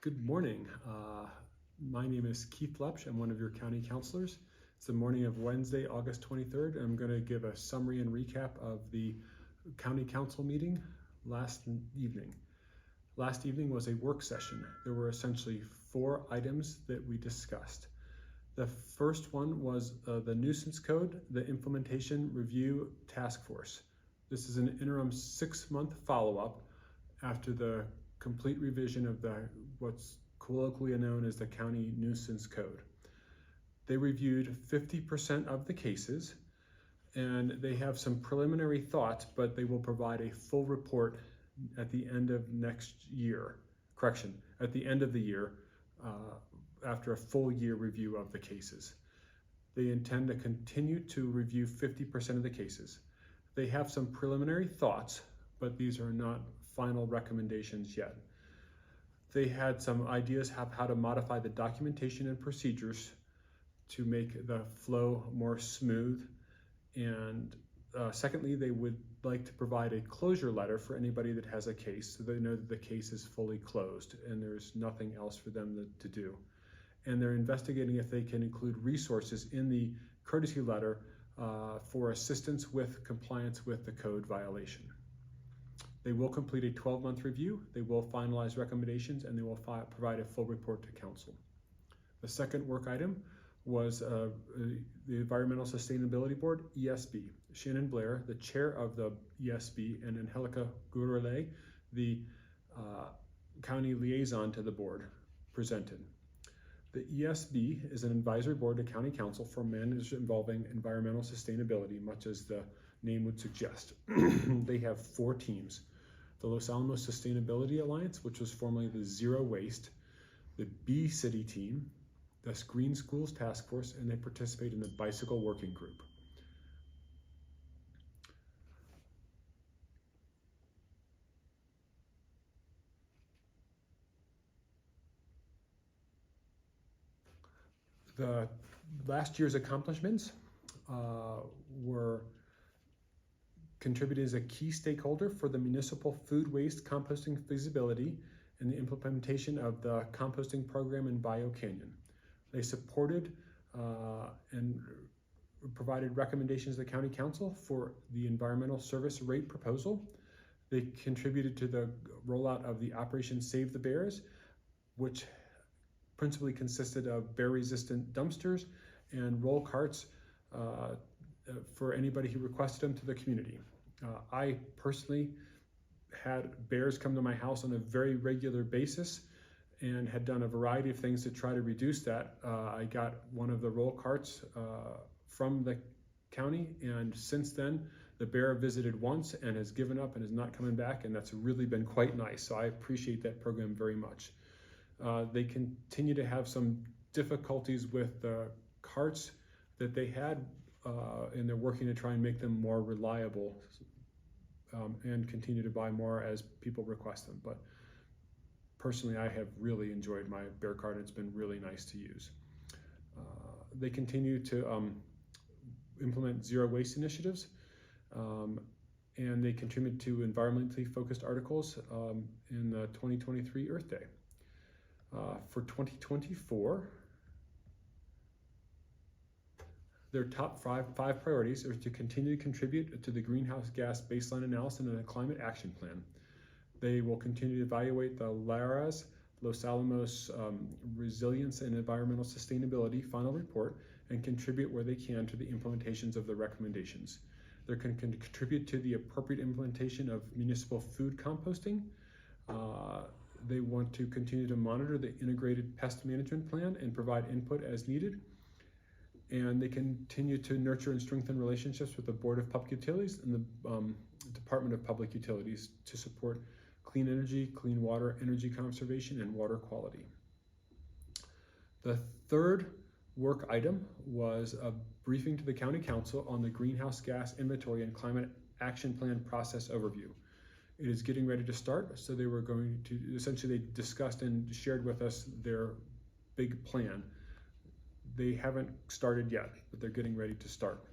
Good morning. My name is Keith Lepsch. I'm one of your county councilors. It's the morning of Wednesday, August 23rd. I'm going to give a summary and recap of the county council meeting last evening. Last evening was a work session. There were essentially 4 items that we discussed. The first one was the nuisance code, the implementation review task force. This is an interim 6-month follow-up after the complete revision of what's colloquially known as the county nuisance code. They reviewed 50% of the cases, and they have some preliminary thoughts, but they will provide a full report at the end of next year. At the end of the year, after a full year review of the cases. They intend to continue to review 50% of the cases. They have some preliminary thoughts, but these are not final recommendations yet. They had some ideas of how to modify the documentation and procedures to make the flow more smooth. And secondly, they would like to provide a closure letter for anybody that has a case so they know that the case is fully closed and there's nothing else for them to do. And they're investigating if they can include resources in the courtesy letter for assistance with compliance with the code violation. They will complete a 12-month review, they will finalize recommendations, and they will provide a full report to council. The second work item was the Environmental Sustainability Board, ESB. Shannon Blair, the chair of the ESB, and Angelica Gurule, the county liaison to the board, presented. The ESB is an advisory board to county council for matters involving environmental sustainability, much as the name would suggest. They have 4 teams. The Los Alamos Sustainability Alliance, which was formerly the Zero Waste, the B City team, the Green Schools Task Force, and they participate in the Bicycle Working Group. The last year's accomplishments were contributed as a key stakeholder for the municipal food waste composting feasibility and the implementation of the composting program in Bio Canyon. They supported and provided recommendations to the county council for the environmental service rate proposal. They contributed to the rollout of the Operation Save the Bears, which principally consisted of bear-resistant dumpsters and roll carts for anybody who requested them to the community. I personally had bears come to my house on a very regular basis and had done a variety of things to try to reduce that. I got one of the roll carts from the county, and since then the bear visited once and has given up and is not coming back, and that's really been quite nice. So I appreciate that program very much. They continue to have some difficulties with the carts that they had, and they're working to try and make them more reliable and continue to buy more as people request them. But personally, I have really enjoyed my bear cart. It's been really nice to use. They continue to implement zero waste initiatives, and they contribute to environmentally focused articles in the 2023 Earth Day. For 2024, their top five priorities are to continue to contribute to the greenhouse gas baseline analysis and the climate action plan. They will continue to evaluate the LARA's Los Alamos Resilience and Environmental Sustainability final report and contribute where they can to the implementations of the recommendations. They can contribute to the appropriate implementation of municipal food composting. They want to continue to monitor the integrated pest management plan and provide input as needed. And they continue to nurture and strengthen relationships with the Board of Public Utilities and the Department of Public Utilities to support clean energy, clean water, energy conservation, and water quality. The third work item was a briefing to the County Council on the Greenhouse Gas Inventory and Climate Action Plan process overview. It is getting ready to start, so they were going to, essentially they discussed and shared with us their big plan. They haven't started yet, but they're getting ready to start.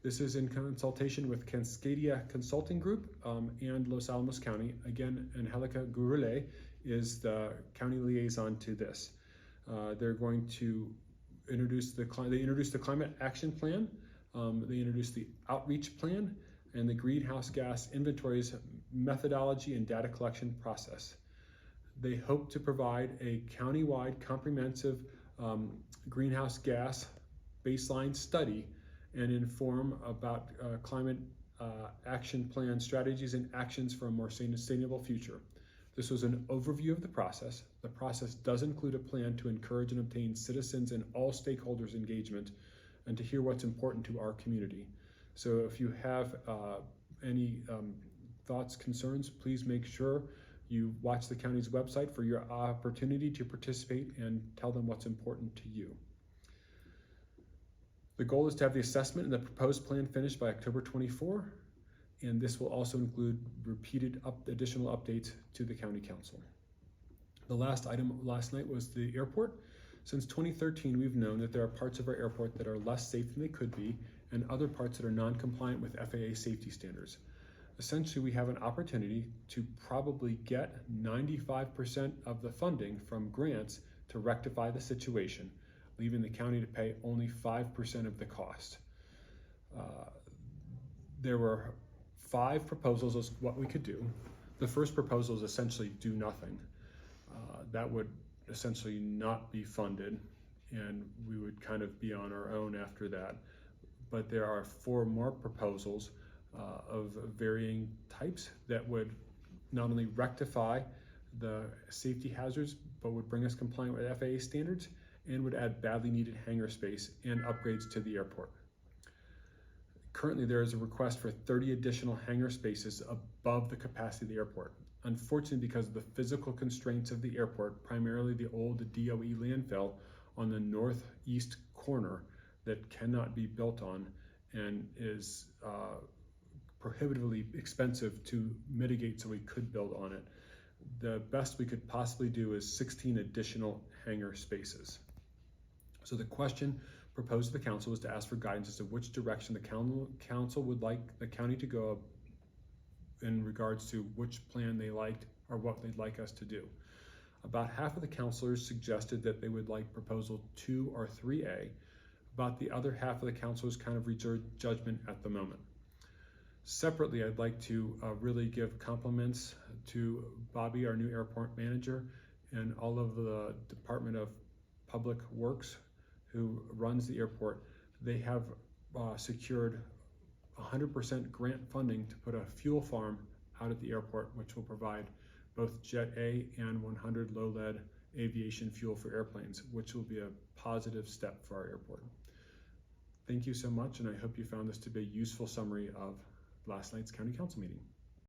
This is in consultation with Cascadia Consulting Group and Los Alamos County. Again, Angelica Gurule is the county liaison to this. They're going to introduce the climate action plan. They introduced the outreach plan and the greenhouse gas inventories methodology and data collection process. They hope to provide a countywide comprehensive greenhouse gas baseline study and inform about climate action plan strategies and actions for a more sustainable future. This was an overview of the process. The process does include a plan to encourage and obtain citizens and all stakeholders' engagement and to hear what's important to our community. So if you have any thoughts, concerns, please make sure you watch the county's website for your opportunity to participate and tell them what's important to you. The goal is to have the assessment and the proposed plan finished by October 24, and this will also include repeated additional updates to the county council. The last item last night was the airport. Since 2013, we've known that there are parts of our airport that are less safe than they could be, and other parts that are non-compliant with FAA safety standards. Essentially, we have an opportunity to probably get 95% of the funding from grants to rectify the situation, leaving the county to pay only 5% of the cost. There were 5 proposals as what we could do. The first proposal is essentially do nothing. That would essentially not be funded, and we would kind of be on our own after that. But there are 4 more proposals of varying types that would not only rectify the safety hazards, but would bring us compliant with FAA standards and would add badly needed hangar space and upgrades to the airport. Currently, there is a request for 30 additional hangar spaces above the capacity of the airport. Unfortunately, because of the physical constraints of the airport, primarily the old DOE landfill on the northeast corner that cannot be built on and is prohibitively expensive to mitigate so we could build on it. The best we could possibly do is 16 additional hangar spaces. So the question proposed to the council was to ask for guidance as to which direction the council would like the county to go in regards to which plan they liked or what they'd like us to do. About half of the councilors suggested that they would like proposal 2 or 3A. About the other half of the councilors kind of reserved judgment at the moment. Separately, I'd like to really give compliments to Bobby, our new airport manager, and all of the Department of Public Works who runs the airport. They have secured 100% grant funding to put a fuel farm out at the airport, which will provide both Jet A and 100 low lead aviation fuel for airplanes, which will be a positive step for our airport. Thank you so much, and I hope you found this to be a useful summary of last night's county council meeting.